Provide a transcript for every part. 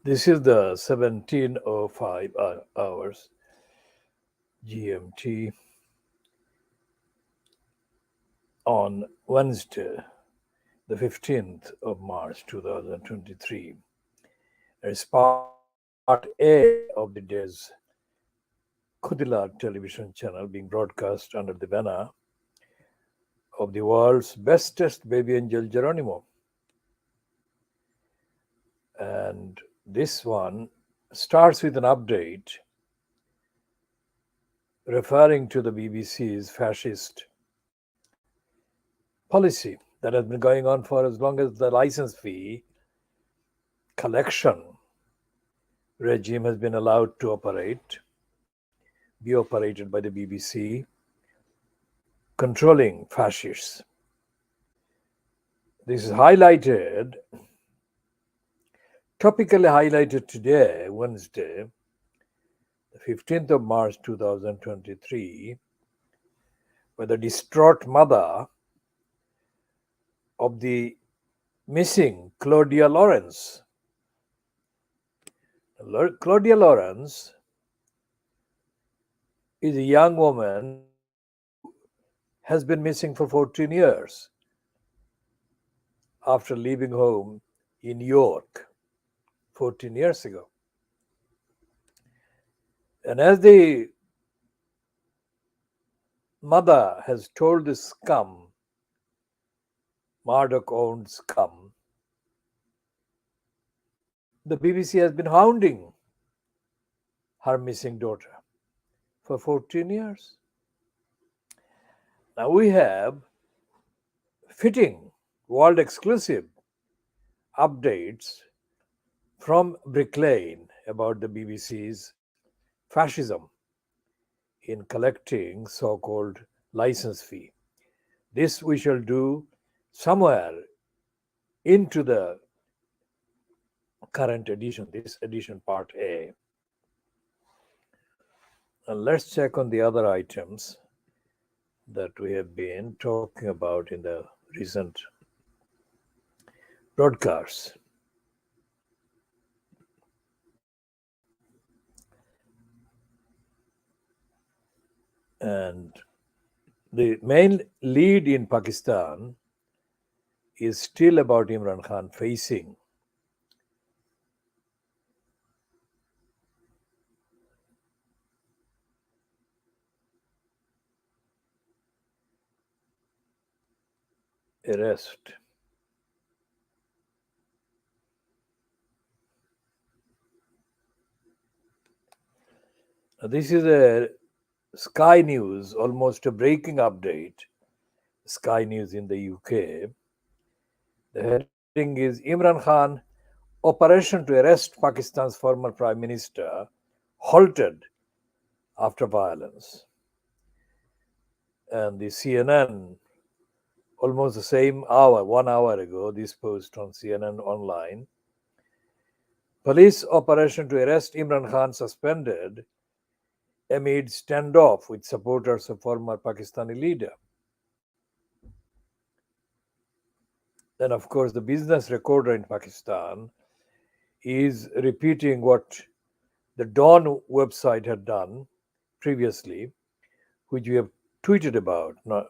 This is the 17:05 hours GMT on Wednesday, the 15th of March 2023. It's part A of the day's KhoodeelaarTV television channel being broadcast under the banner of the world's bestest baby angel Geronimo. And this one starts with an update referring to the BBC's fascist policy that has been going on for as long as the license fee collection regime has been allowed to be operated by the BBC, controlling fascists. This is topically highlighted today, Wednesday, the 15th of March 2023, by the distraught mother of the missing Claudia Lawrence. Claudia Lawrence is a young woman who has been missing for 14 years after leaving home in York 14 years ago. And as the mother has told the scum, Murdoch-owned scum, the BBC has been hounding her missing daughter for 14 years. Now we have fitting world exclusive updates from Brick Lane about the BBC's fascism in collecting so-called license fee. This we shall do somewhere into the current edition, this edition part A. And let's check on the other items that we have been talking about in the recent broadcasts. And the main lead in Pakistan is still about Imran Khan facing arrest. Now, this is a Sky News, almost a breaking update. Sky News in the UK. The heading is Imran Khan, operation to arrest Pakistan's former Prime Minister halted after violence. And the CNN, almost the same hour, 1 hour ago, this post on CNN Online. Police operation to arrest Imran Khan suspended amid standoff with supporters of former Pakistani leader. Then, of course, the business recorder in Pakistan is repeating what the Dawn website had done previously, which we have tweeted about. Now,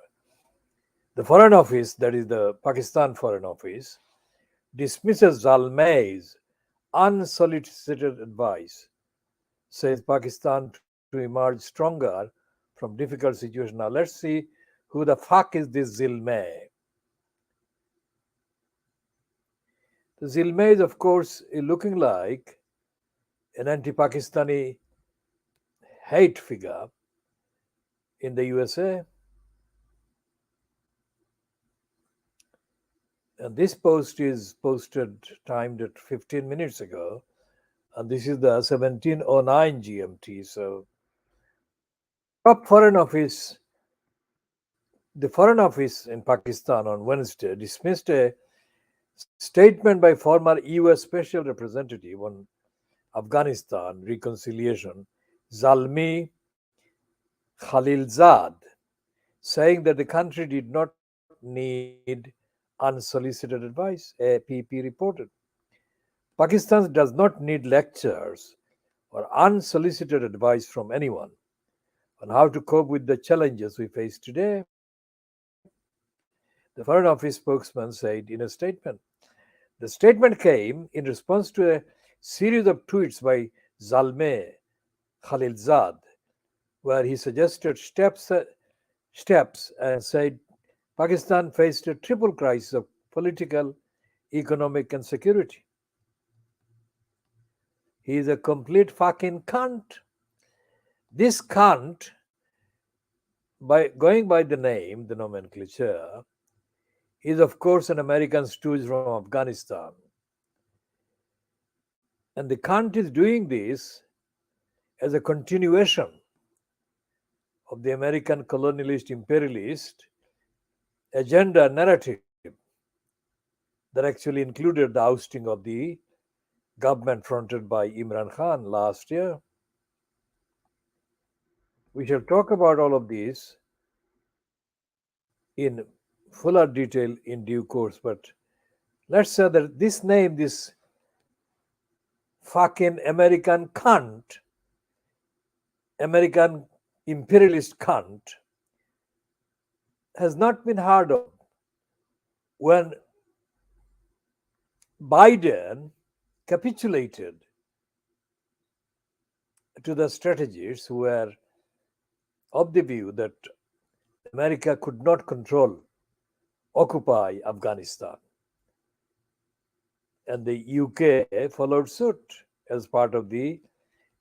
the Foreign Office, that is the Pakistan Foreign Office, dismisses Zalmay's unsolicited advice, says Pakistan to emerge stronger from difficult situation. Now, let's see who the fuck is this Zalmay. The Zalmay is, of course, looking like an anti-Pakistani hate figure in the USA. And this post is posted, timed at 15 minutes ago. And this is the 17:09 GMT. So, top Foreign Office, the Foreign Office in Pakistan on Wednesday dismissed a statement by former US Special Representative on Afghanistan reconciliation, Zalmi Khalilzad, saying that the country did not need unsolicited advice, APP reported. Pakistan does not need lectures or unsolicited advice from anyone on how to cope with the challenges we face today. The Foreign Office spokesman said in a statement. The statement came in response to a series of tweets by Zalmay Khalilzad, where he suggested steps and said Pakistan faced a triple crisis of political, economic, and security. He is a complete fucking cunt. This cunt, by going by the name, the nomenclature, is of course an American stooge from Afghanistan. And the cunt is doing this as a continuation of the American colonialist imperialist agenda narrative that actually included the ousting of the government fronted by Imran Khan last year. We shall talk about all of these in fuller detail in due course, but let's say that this name, this fucking American cunt, American imperialist cunt, has not been heard of when Biden capitulated to the strategists who were of the view that America could not control, occupy Afghanistan. And the UK followed suit as part of the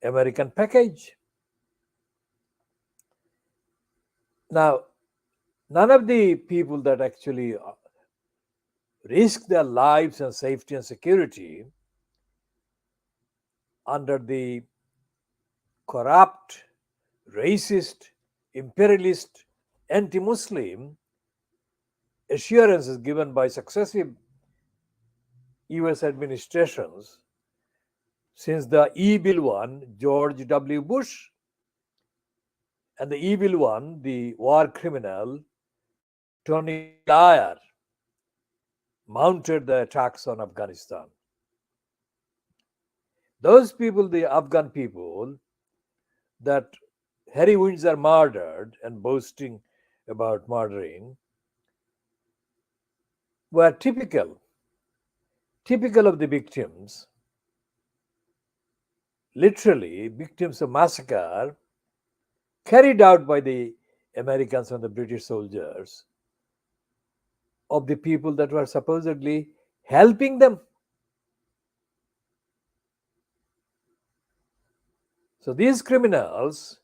American package. Now, none of the people that actually risk their lives and safety and security under the corrupt, racist, imperialist, anti-Muslim assurances given by successive US administrations since the evil one, George W. Bush, and the evil one, the war criminal, Tony Blair, mounted the attacks on Afghanistan. Those people, the Afghan people, that Harry Windsor murdered and boasting about murdering, were typical of the victims, literally victims of massacre carried out by the Americans and the British soldiers of the people that were supposedly helping them. So these criminals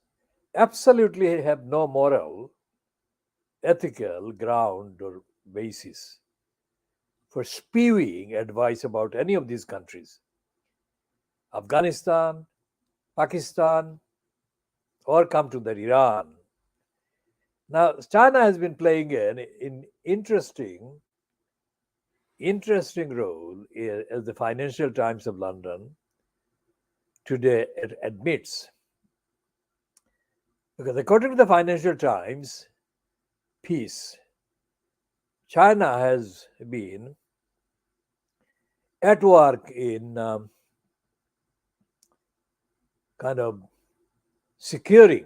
absolutely have no moral, ethical ground or basis for spewing advice about any of these countries, Afghanistan, Pakistan, or come to that Iran. Now, China has been playing an interesting role as the Financial Times of London today admits. Because according to the Financial Times piece, China has been at work in kind of securing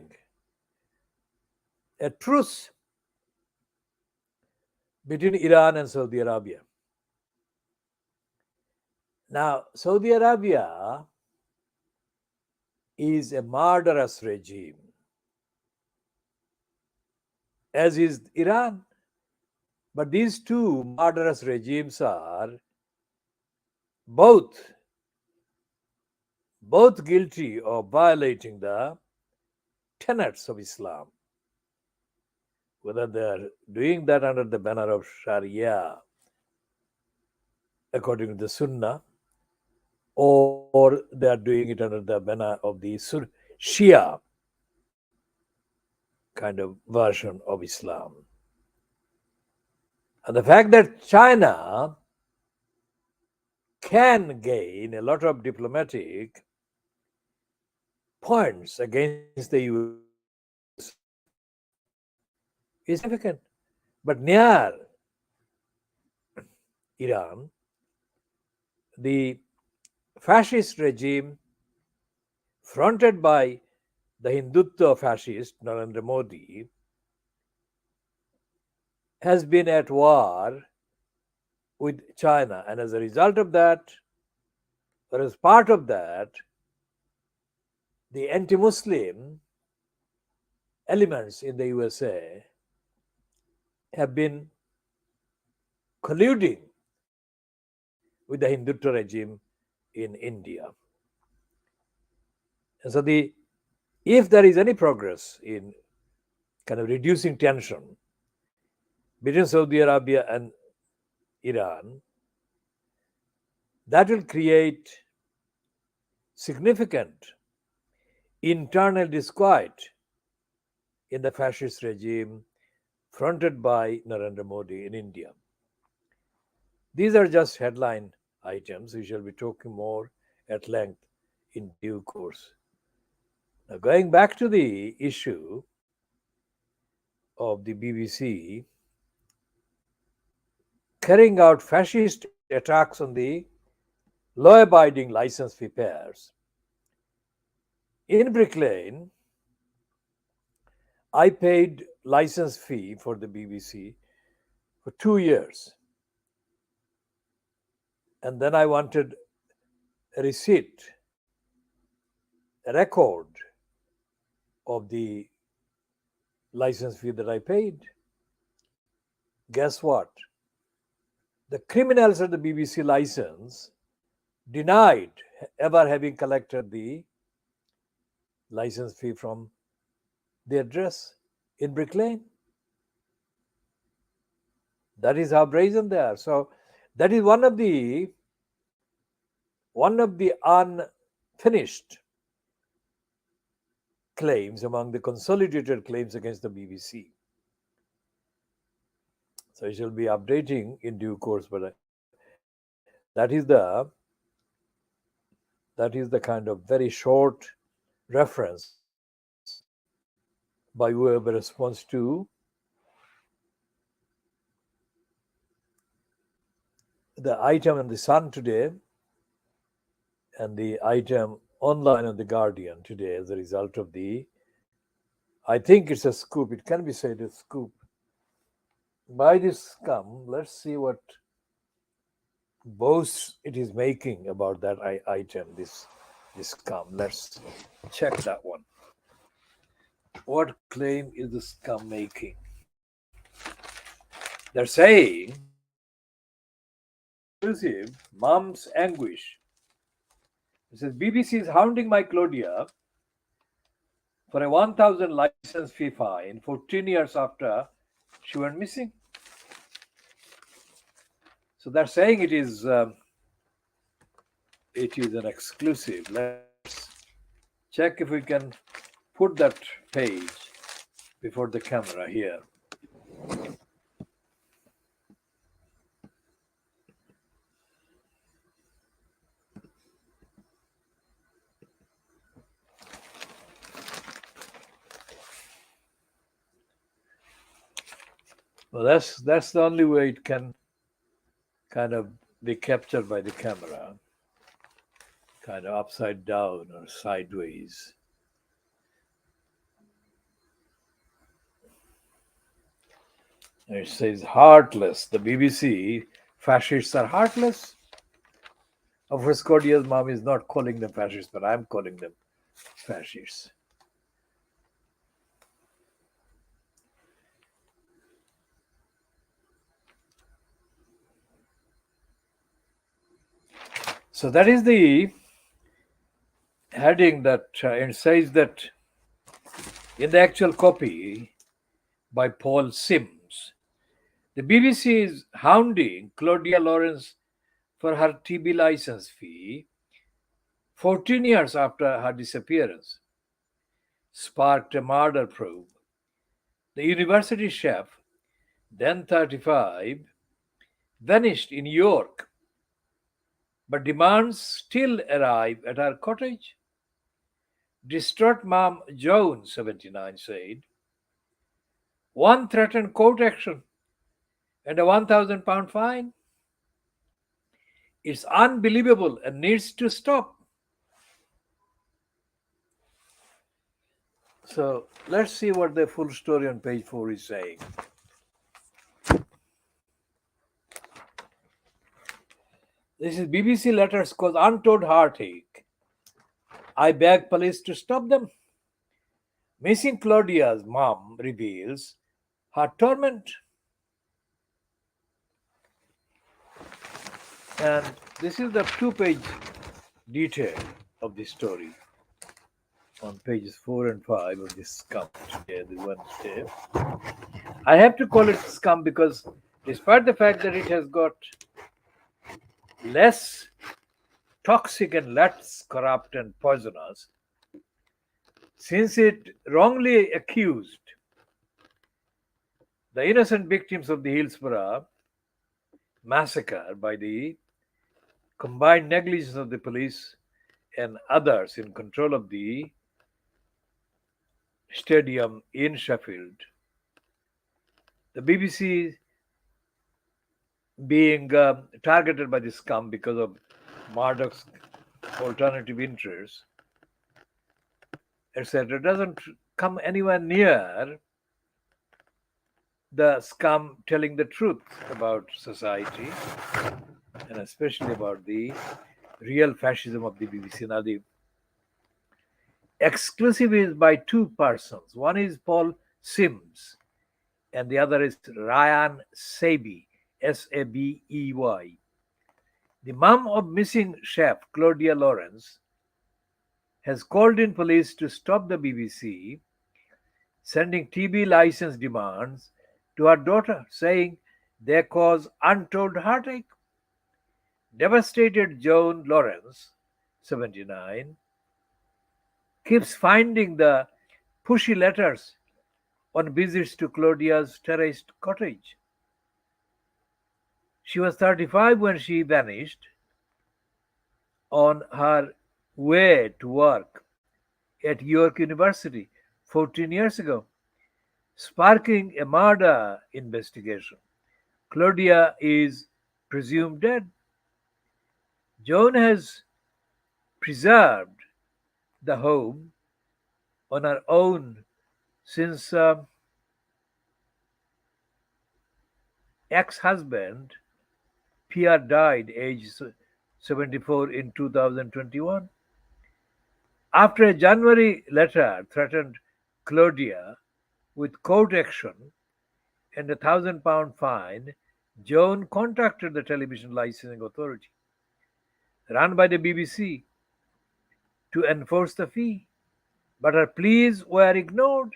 a truce between Iran and Saudi Arabia. Now, Saudi Arabia is a murderous regime, as is Iran. But these two murderous regimes are both guilty of violating the tenets of Islam, whether they are doing that under the banner of Sharia, according to the Sunnah, or they are doing it under the banner of the Shia kind of version of Islam. And the fact that China can gain a lot of diplomatic points against the US is significant. But near Iran, the fascist regime fronted by the Hindutva fascist Narendra Modi has been at war with China. And as a result of that, or as part of that, the anti Muslim elements in the USA have been colluding with the Hindutva regime in India. And so, if there is any progress in kind of reducing tension between Saudi Arabia and Iran, that will create significant internal disquiet in the fascist regime fronted by Narendra Modi in India. These are just headline items. We shall be talking more at length in due course. Now, going back to the issue of the BBC carrying out fascist attacks on the law abiding license fee payers. In Brick Lane, I paid license fee for the BBC for 2 years. And then I wanted a receipt, a record of the license fee that I paid. Guess what? The criminals at the BBC license denied ever having collected the license fee from the address in Brick Lane. That is how brazen they are. So that is one of the unfinished claims among the consolidated claims against the BBC. So I shall be updating in due course, but that is the kind of very short reference by way of a response to the item in the Sun today and the item online on the Guardian today as a result of the, I think it's a scoop, it can be said a scoop by this scum. Let's see what boasts it is making about that item, this scum. Let's check that one. What claim is the scum making? They're saying exclusive mom's anguish. It says BBC is hounding my Claudia for a 1,000 license fee fine 14 years after she went missing. So they're saying it is an exclusive. Let's check if we can put that page before the camera here. Well, that's the only way it can kind of be captured by the camera, kind of upside down or sideways. And it says heartless. The BBC fascists are heartless. Of course, Claudia's mom is not calling them fascists, but I'm calling them fascists. So that is the heading that it says that in the actual copy by Paul Sims, the BBC is hounding Claudia Lawrence for her TB license fee 14 years after her disappearance, sparked a murder probe. The university chef, then 35, vanished in York, but demands still arrive at her cottage. Distraught mom Joan, 79, said, one threatened court action and a £1,000 fine. It's unbelievable and needs to stop. So let's see what the full story on page 4 is saying. This is BBC letters cause untold heartache. I beg police to stop them. Missing Claudia's mom reveals her torment. And this is the 2-page detail of the story on pages 4 and 5 of this scum today, the Wednesday. I have to call it scum because despite the fact that it has got less toxic and less corrupt and poisonous, since it wrongly accused the innocent victims of the Hillsborough massacre by the combined negligence of the police and others in control of the stadium in Sheffield. The BBC being targeted by the scum because of Murdoch's alternative interests, etc., doesn't come anywhere near the scum telling the truth about society and especially about the real fascism of the BBC. Now, the exclusive is by two persons. One is Paul Sims and the other is Ryan Sabey, Sabey. The mum of missing chef Claudia Lawrence has called in police to stop the BBC sending TV license demands to her daughter, saying they cause untold heartache. Devastated Joan Lawrence, 79, keeps finding the pushy letters on visits to Claudia's terraced cottage. She was 35 when she vanished on her way to work at York University 14 years ago, sparking a murder investigation. Claudia is presumed dead. Joan has preserved the home on her own since ex-husband Pierre died aged 74 in 2021. After a January letter threatened Claudia with court action and £1,000 fine, Joan contacted the television licensing authority, run by the BBC, to enforce the fee. But her pleas were ignored,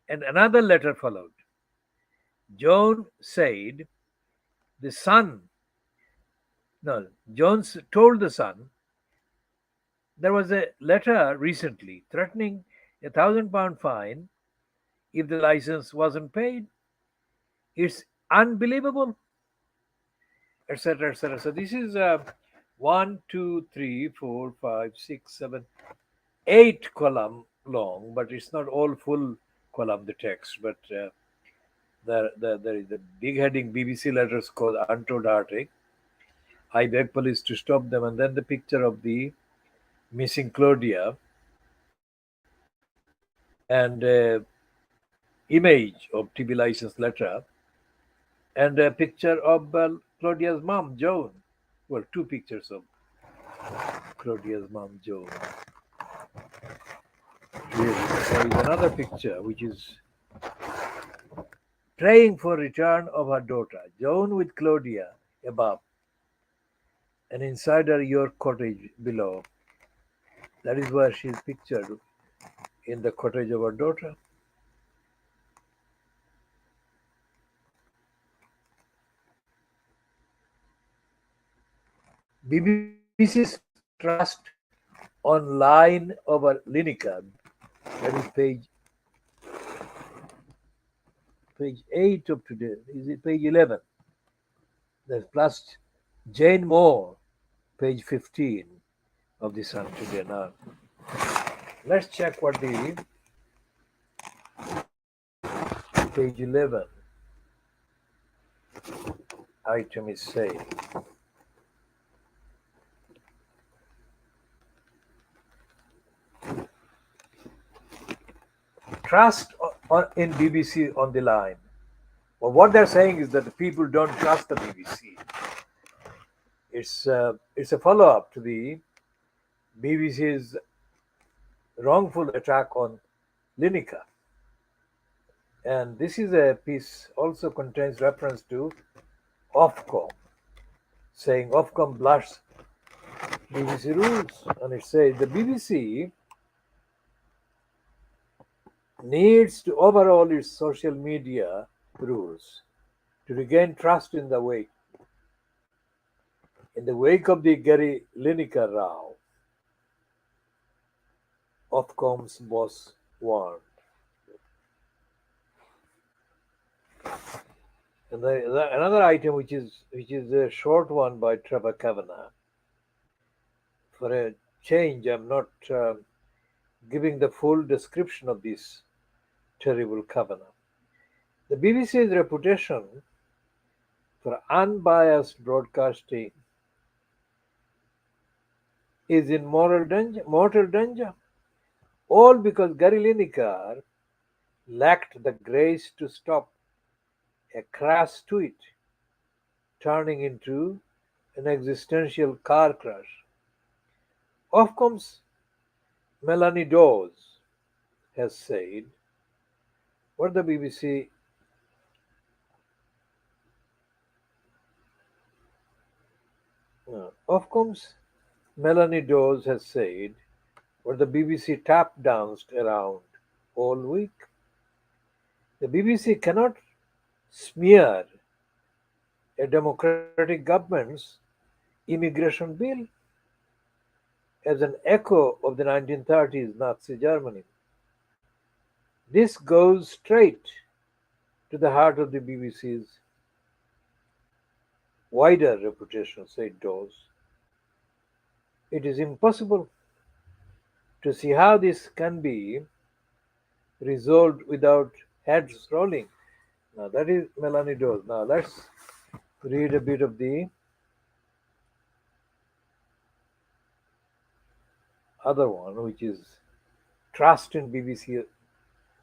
and another letter followed. Joan said the Sun, no, Jones told the Sun there was a letter recently threatening £1,000 fine if the license wasn't paid. It's unbelievable, etc., etc. So this is 1, 2, 3, 4, 5, 6, 7, 8 column long, but it's not all full column, the text. But there is a big heading, BBC letters called Untold Heartache. I beg police to stop them. And then the picture of the missing Claudia and image of TB license letter and a picture of Claudia's mom, Joan. Well, two pictures of Claudia's mom, Joan. Here there is another picture which is praying for return of her daughter, Joan with Claudia above, and inside her York cottage below. That is where she is pictured, in the cottage of her daughter. BBC's trust online over Lineker. That is page 8 of today. Is it page 11? There's plus Jane Moore, page 15 of the Sun today. Now, let's check what the page 11 item is saying. trust in BBC on the line. Well, what they're saying is that the people don't trust the BBC. It's a follow up to the BBC's wrongful attack on Lineker. And this is a piece also contains reference to Ofcom, saying Ofcom blush BBC rules. And it says the BBC needs to overhaul its social media rules to regain trust in the wake of the Gary Lineker row. Ofcom's boss warned. And another item which is a short one by Trevor Kavanagh. For a change, I'm not giving the full description of this terrible Kavanagh. The BBC's reputation for unbiased broadcasting is in mortal danger, all because Gary Lineker lacked the grace to stop a crass tweet turning into an existential car crash. Ofcom's Melanie Dawes has said what the BBC Ofcom's Melanie Dawes has said what the BBC tap danced around all week. The BBC cannot smear a democratic government's immigration bill as an echo of the 1930s Nazi Germany. This goes straight to the heart of the BBC's wider reputation, said Dawes. It is impossible to see how this can be resolved without heads rolling. Now, that is Melanie Dawes. Now, let's read a bit of the other one, which is trust in BBC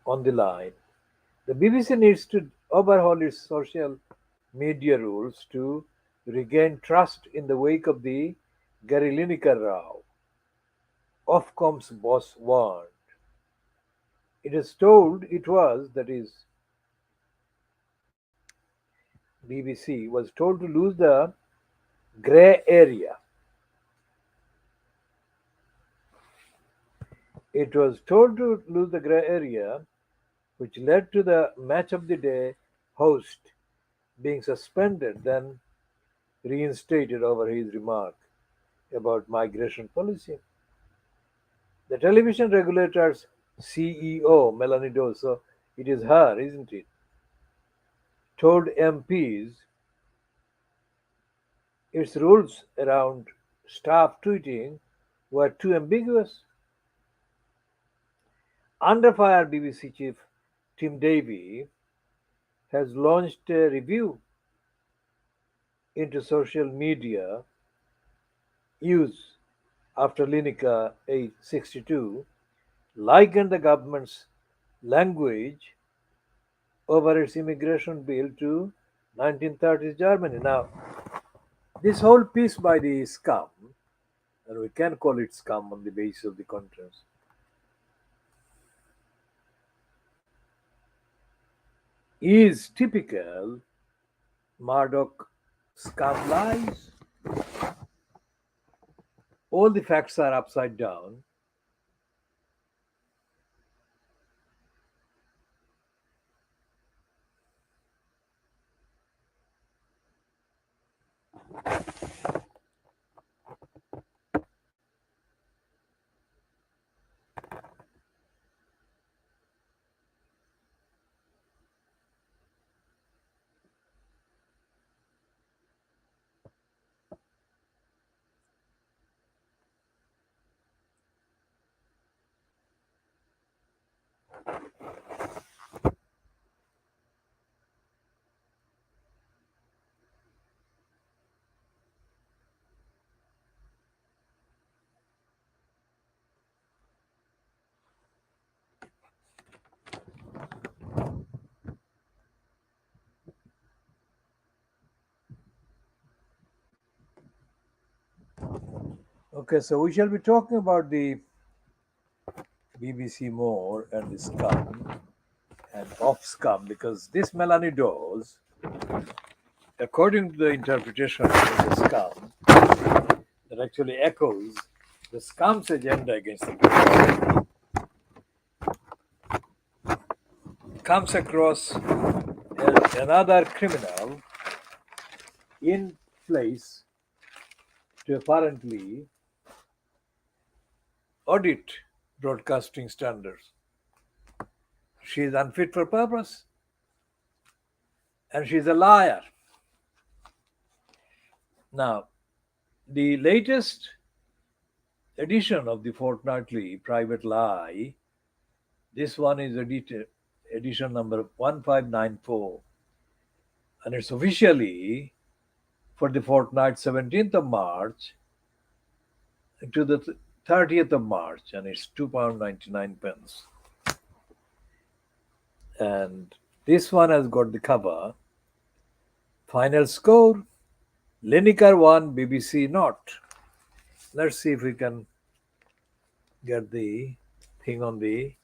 on the line. The BBC needs to overhaul its social media rules to regain trust in the wake of the Gary Lineker row. Ofcom's boss warned. That is, BBC was told to lose the grey area. It was told to lose the grey area, which led to the match of the day host being suspended, then reinstated over his remark about migration policy. The television regulator's CEO, Melanie Dawes, so it is her, isn't it, told MPs its rules around staff tweeting were too ambiguous. Under fire, BBC chief Tim Davie has launched a review into social media use after Lineker, age 62, likened the government's language over its immigration bill to 1930s Germany. Now, this whole piece by the scum, and we can call it scum on the basis of the contents, is typical Murdoch scum lies. All the facts are upside down. Okay, so we shall be talking about the BBC more and the scum and off scum because this Melanie Dawes, according to the interpretation of the scum, that actually echoes the scum's agenda against the people, comes across another criminal in place to apparently audit broadcasting standards. She is unfit for purpose and she is a liar. Now, the latest edition of the fortnightly Private Lie, this one is edition number 1594, and it's officially for the fortnight 17th of March to the 30th of March, and it's £2.99. And this one has got the cover. Final score: Lineker 1, BBC not. Let's see if we can get the thing on the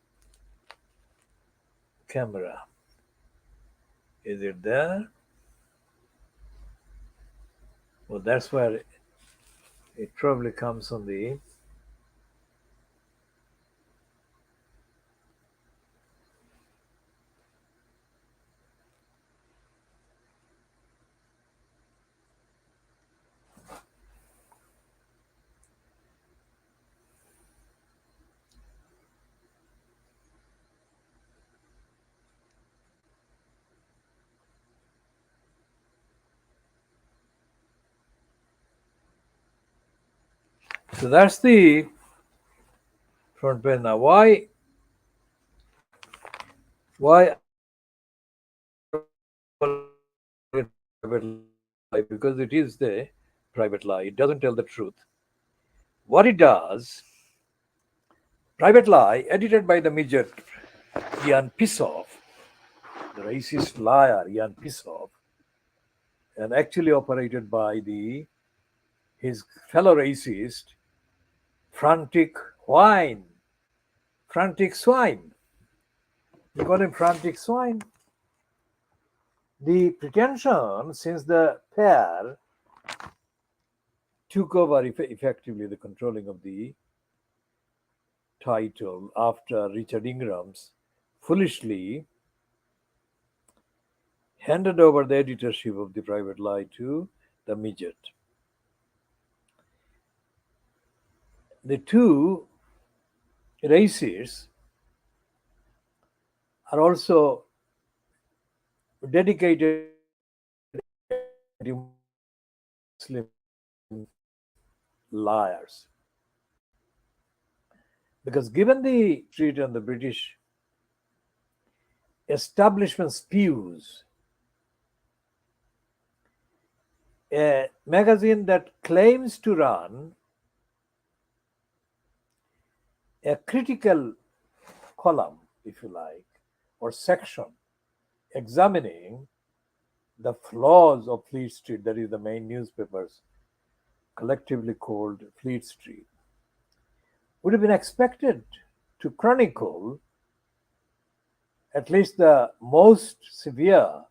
camera. Is it there? Well, that's where it probably comes on the. So that's the front page. Now, why private lie? Because it is the private lie. It doesn't tell the truth. What it does, private lie, edited by the midget Ian Pissoff, the racist liar Ian Pissoff, and actually operated by the his fellow racist frantic whine, frantic swine. You call him frantic swine. The pretension, since the pair took over effectively the controlling of the title after Richard Ingram's foolishly handed over the editorship of the Private Lie to the midget. The two races are also dedicated Muslim liars. Because given the treat on the British establishment spews, a magazine that claims to run a critical column, if you like, or section examining the flaws of Fleet Street, that is the main newspapers collectively called Fleet Street, would have been expected to chronicle at least the most severe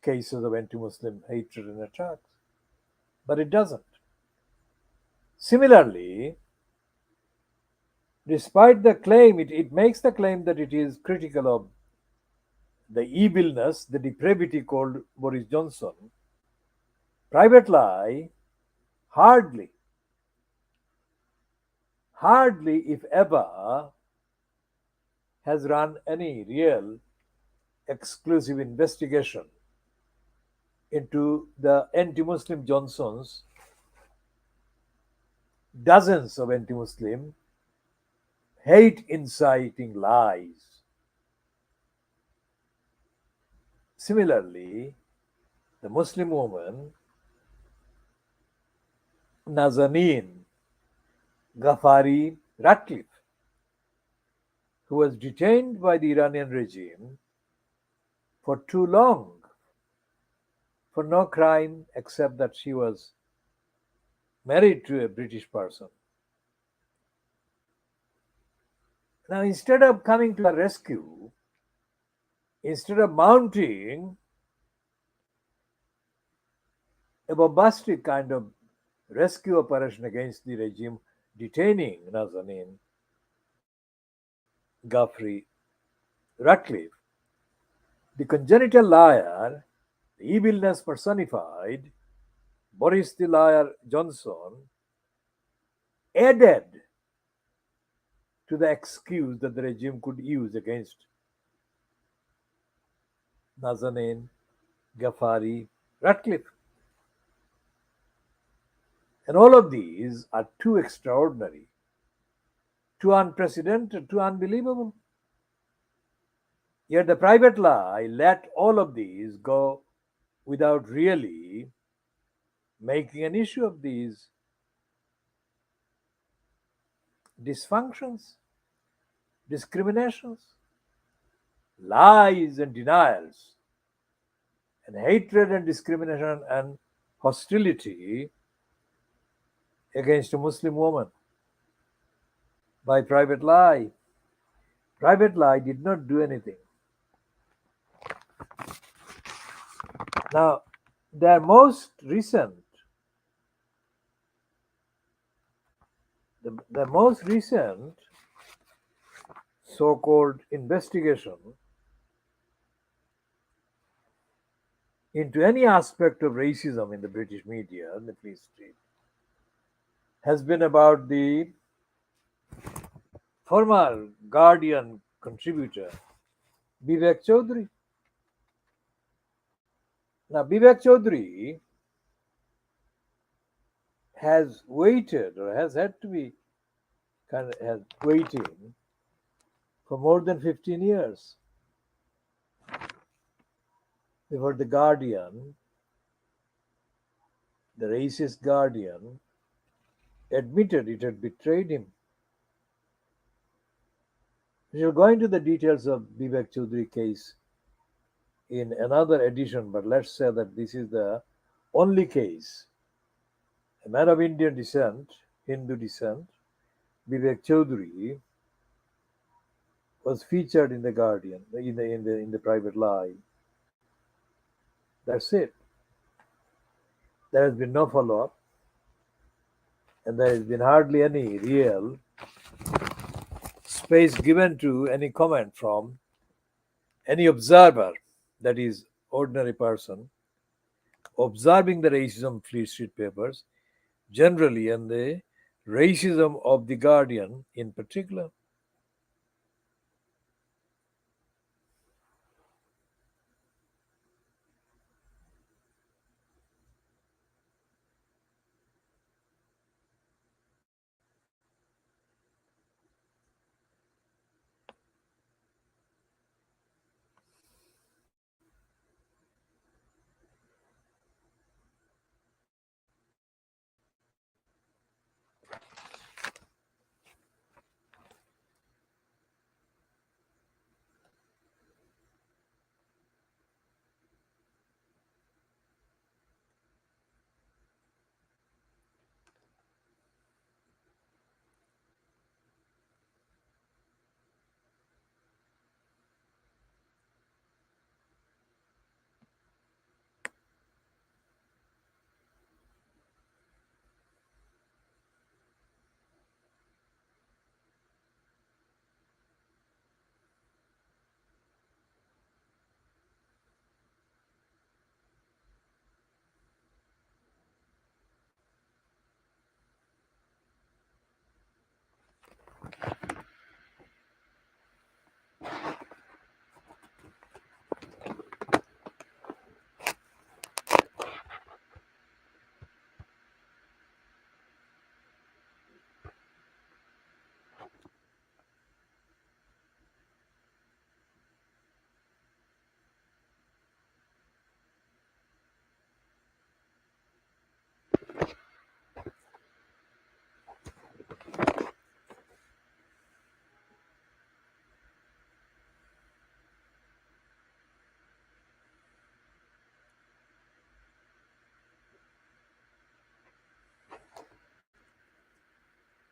cases of anti-Muslim hatred and attacks, but it doesn't. Similarly, despite the claim, it makes the claim that it is critical of the evilness, the depravity called Boris Johnson. Private Lie hardly, if ever, has run any real exclusive investigation into the anti-Muslim Johnson's dozens of anti-Muslim hate inciting lies. Similarly, the Muslim woman Nazanin Ghaffari Ratcliffe, who was detained by the Iranian regime for too long for no crime except that she was married to a British person. Now, instead of coming to a rescue, instead of mounting a bombastic kind of rescue operation against the regime, detaining Nazanin, Ghaffri, Ratcliffe, the congenital liar, the evilness personified, Boris the liar Johnson, added to the excuse that the regime could use against Nazanin, Ghaffari, Ratcliffe. And all of these are too extraordinary, too unprecedented, too unbelievable. Yet the private lie let all of these go without really making an issue of these dysfunctions, discriminations, lies and denials, and hatred and discrimination and hostility against a Muslim woman by private lie. Private lie did not do anything. Now, their most recent, the most recent so-called investigation into any aspect of racism in the British media and the Free Street has been about the former Guardian contributor Vivek Chaudhary. Now, Vivek Chaudhary has waited or has had to be has waiting for more than 15 years before the Guardian, the racist Guardian, admitted it had betrayed him. We shall go into the details of Vivek Chaudhary case in another edition, but let's say that this is the only case. A man of Indian descent, Hindu descent, Vivek Chaudhary, was featured in the Guardian, in the private lie. That's it. There has been no follow-up, and there has been hardly any real space given to any comment from any observer, that is, ordinary person, observing the racism of Fleet Street papers generally and the racism of the Guardian in particular.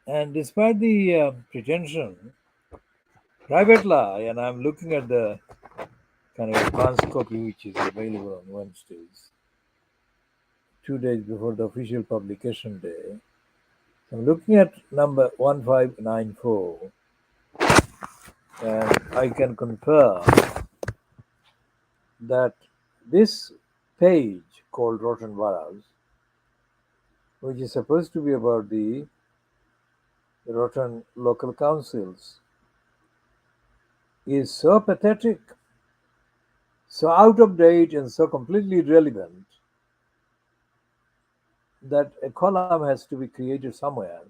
And despite the pretension, private lie, and I'm looking at the kind of advanced copy which is available on Wednesdays, 2 days before the official publication day. I'm looking at number 1594, and I can confirm that this page called Rotten Boroughs, which is supposed to be about the rotten local councils, is so pathetic, so out of date, and so completely irrelevant that a column has to be created somewhere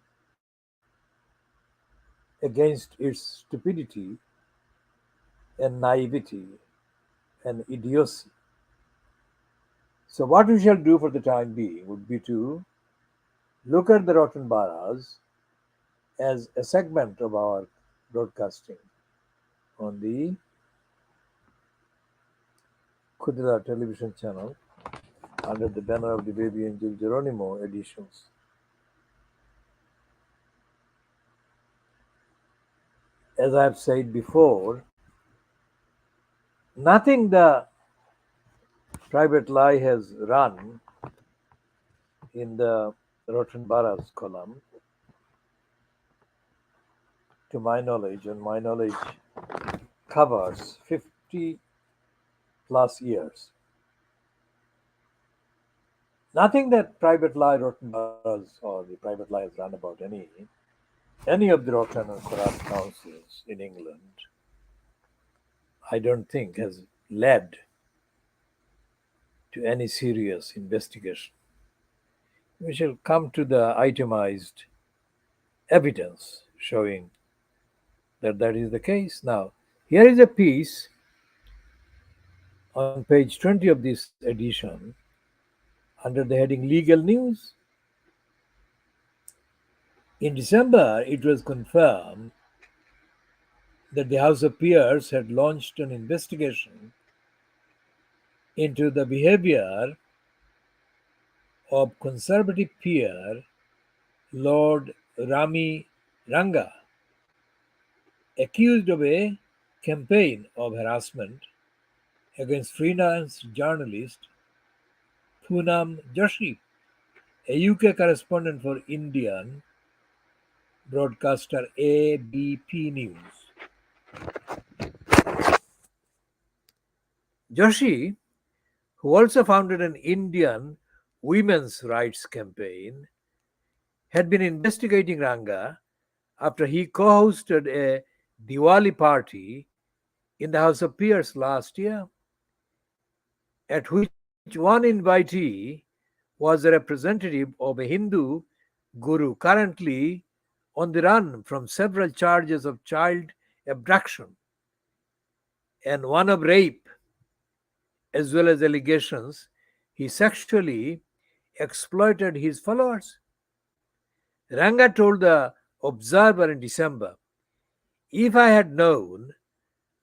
against its stupidity and naivety and idiocy. So, what we shall do for the time being would be to look at the rotten boroughs as a segment of our broadcasting on the Khoodeelaar television channel under the banner of the Baby Angel Geronimo editions. As I have said before, nothing the private lie has run in the Rotten Boroughs column, to my knowledge, and my knowledge covers 50 plus years. Nothing that private lie, rotten boroughs, or the private lie has run about any of the rotten and corrupt councils in England, I don't think has led to any serious investigation. We shall come to the itemized evidence showing that that is the case. Now, here is a piece on page 20 of this edition under the heading Legal News. In December, it was confirmed that the House of Peers had launched an investigation into the behavior of Conservative peer Lord Rami Ranga, accused of a campaign of harassment against freelance journalist Poonam Joshi, a UK correspondent for Indian broadcaster ABP News. Joshi, who also founded an Indian women's rights campaign, had been investigating Ranga after he co-hosted a Diwali party in the House of Peers last year, at which one invitee was a representative of a Hindu guru currently on the run from several charges of child abduction and one of rape, as well as allegations he sexually exploited his followers. Ranga told the Observer in December, "If I had known,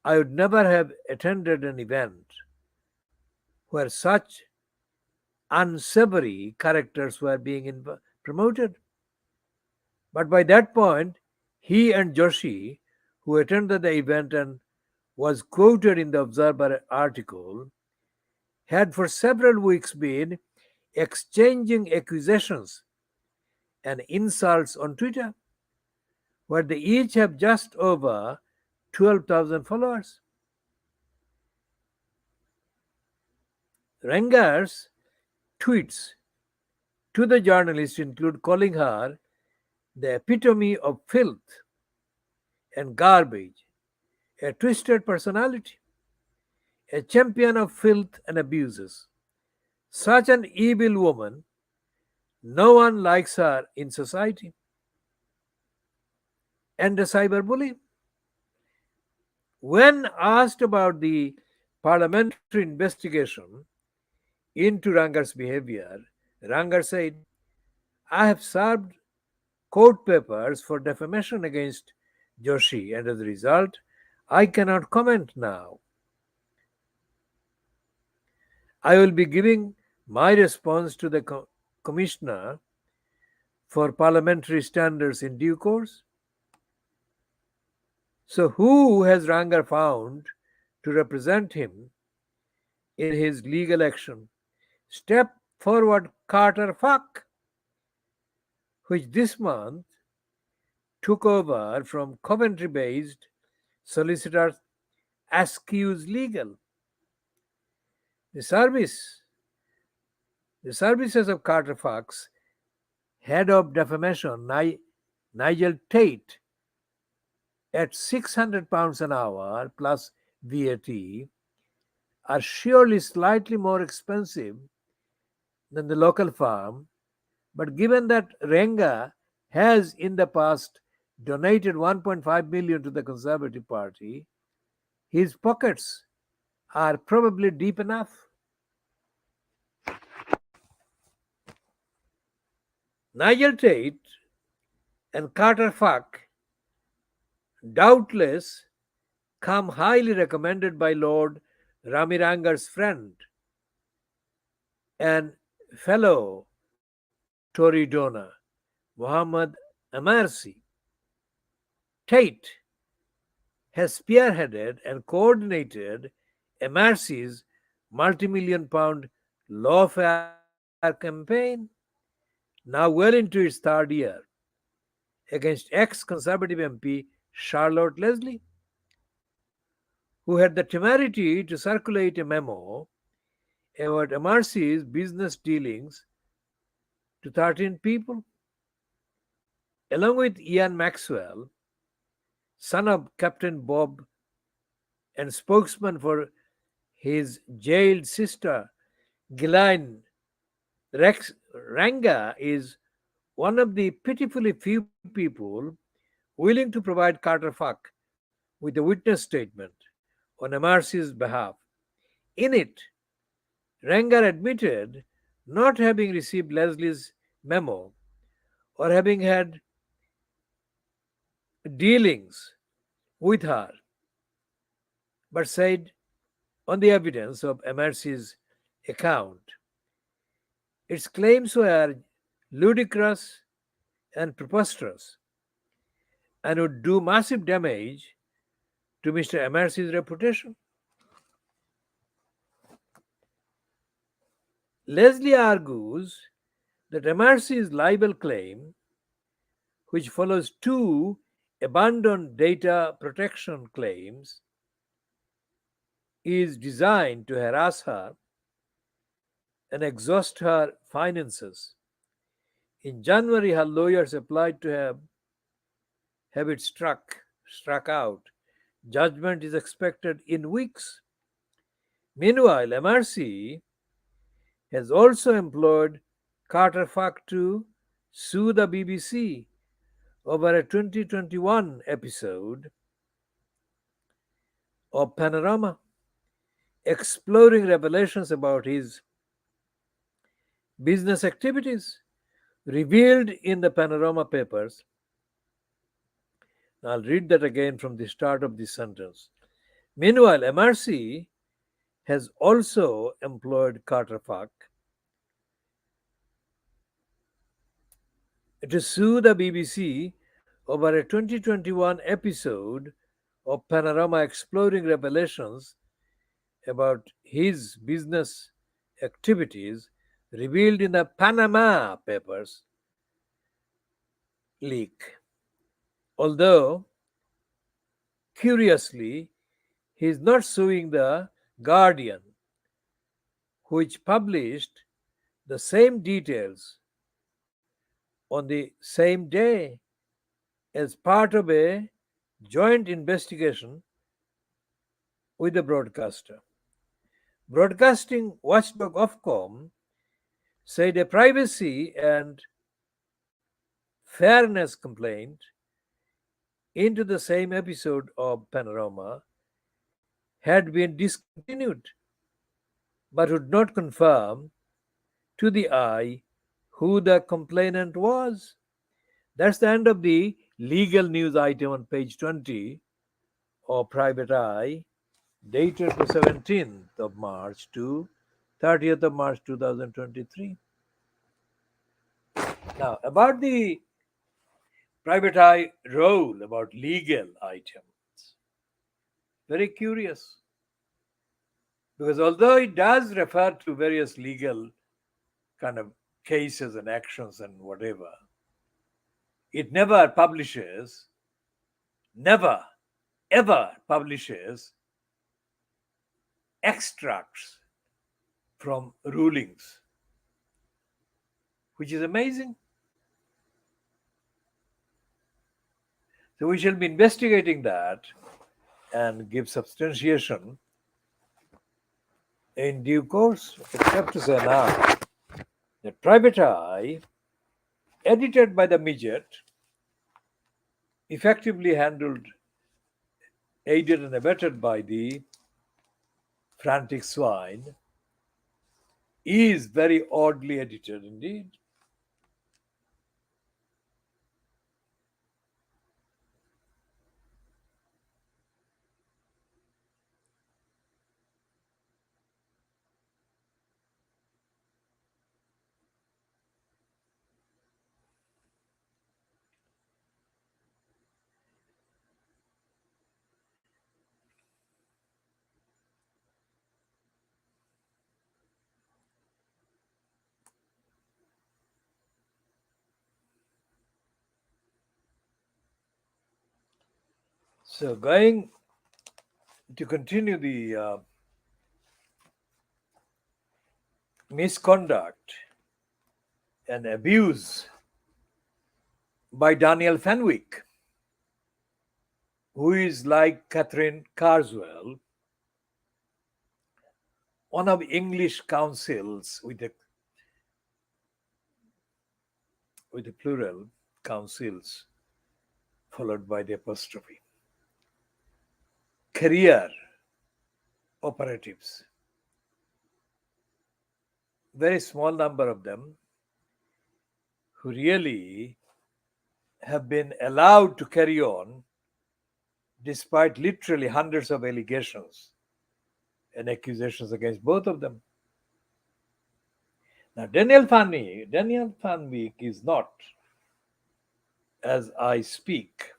I would never have attended an event where such unsavory characters were being promoted." But by that point, he and Joshi, who attended the event and was quoted in the Observer article, had for several weeks been exchanging accusations and insults on Twitter, where they each have just over 12,000 followers. Rangar's tweets to the journalist include calling her the epitome of filth and garbage, a twisted personality, a champion of filth and abuses. Such an evil woman, no one likes her in society. And a cyberbully. When asked about the parliamentary investigation into Rangar's behavior, Rangar said, "I have served court papers for defamation against Joshi, and as a result, I cannot comment now. I will be giving my response to the commissioner for parliamentary standards in due course. So, who has Ranga found to represent him in his legal action? Step forward, Carter Fuck, which this month took over from Coventry based solicitor Askews Legal. The services of Carter Fox, head of defamation, Nigel Tate, at £600 an hour plus VAT, are surely slightly more expensive than the local firm, but given that Ranga has in the past donated 1.5 million to the Conservative Party, his pockets are probably deep enough. Nigel Tate and Carter Fuck doubtless come highly recommended by Lord Ramirangar's friend and fellow Tory donor, Muhammad Amarsi. Tate has spearheaded and coordinated Amarsi's multi-million pound lawfare campaign, now well into its third year, against ex-Conservative MP Charlotte Leslie, who had the temerity to circulate a memo about Amarsi's business dealings to 13 people, along with Ian Maxwell, son of Captain Bob and spokesman for his jailed sister, Ghislaine. Ranga is one of the pitifully few people willing to provide Carter Fuck with a witness statement on Amarsi's behalf. In it, Ranga admitted not having received Leslie's memo or having had dealings with her, but said on the evidence of Amarsi's account, its claims were ludicrous and preposterous and would do massive damage to Mr. Amarsi's reputation. Leslie argues that Amarsi's libel claim, which follows two abandoned data protection claims, is designed to harass her and exhaust her finances. In January, her lawyers applied to have it struck out. Judgment is expected in weeks. Meanwhile, MRC has also employed Carter Fuck to sue the BBC over a 2021 episode of Panorama, exploring revelations about his business activities revealed in the Panorama papers. I'll read that again from the start of this sentence. Meanwhile, MRC has also employed Carter Fuck to sue the BBC over a 2021 episode of Panorama exploring revelations about his business activities revealed in the Panama Papers leak. Although, curiously, he is not suing the Guardian, which published the same details on the same day as part of a joint investigation with the broadcaster. Broadcasting watchdog Ofcom said a privacy and fairness complaint into the same episode of Panorama had been discontinued, but would not confirm to the eye who the complainant was. That's the end of the legal news item on page 20 of Private Eye, dated the 17th of March to 30th of March 2023. Now, about the private eye role, about legal items, very curious. Because although it does refer to various legal kind of cases and actions and whatever, it never publishes, never, ever publishes extracts from rulings, which is amazing. So we shall be investigating that and give substantiation in due course. Except to say now that Private Eye, edited by the midget, effectively handled, aided and abetted by the frantic swine, is very oddly edited indeed. So, going to continue the misconduct and abuse by Daniel Fenwick, who is like Catherine Carswell, one of English councils with a plural, councils followed by the apostrophe. Career operatives, very small number of them, who really have been allowed to carry on despite literally hundreds of allegations and accusations against both of them. Now, Daniel Fenwick is not, as I speak,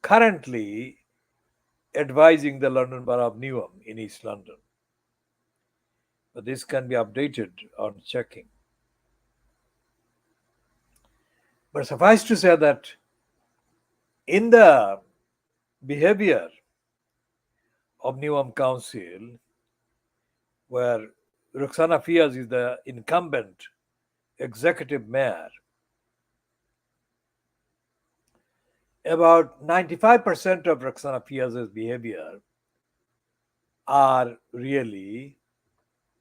currently advising the London Borough of Newham in East London. But this can be updated on checking. But suffice to say that in the behavior of Newham Council, where Roxana Fiaz is the incumbent executive mayor, about 95% of Roxana Fiaz's behavior are really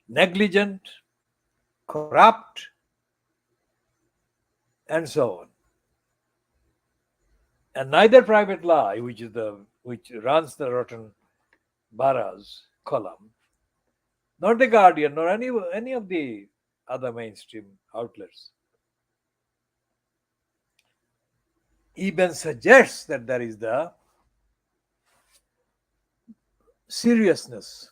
negligent, corrupt, and so on. And neither Private Lie, which runs the Rotten Boroughs column, nor the Guardian, nor any of the other mainstream outlets even suggests that there is the seriousness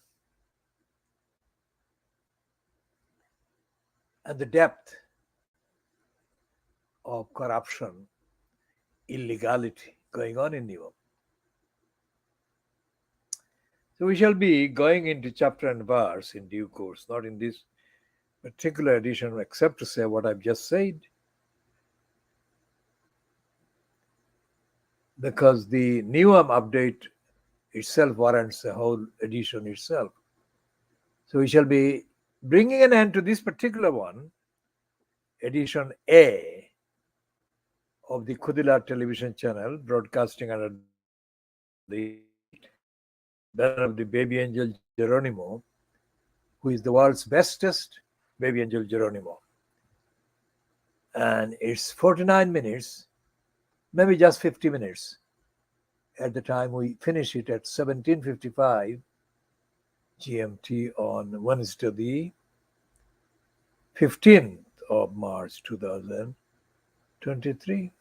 and the depth of corruption, illegality going on in Newham. So we shall be going into chapter and verse in due course, not in this particular edition, except to say what I've just said. Because the Newham update itself warrants a whole edition itself. So we shall be bringing an end to this particular one, edition A of the KhoodeelaarTV television channel, broadcasting under the banner of the baby angel Geronimo, who is the world's bestest baby angel Geronimo. And it's 49 minutes, maybe just 50 minutes at the time we finish it at 17:55 GMT on Wednesday, the 15th of March 2023.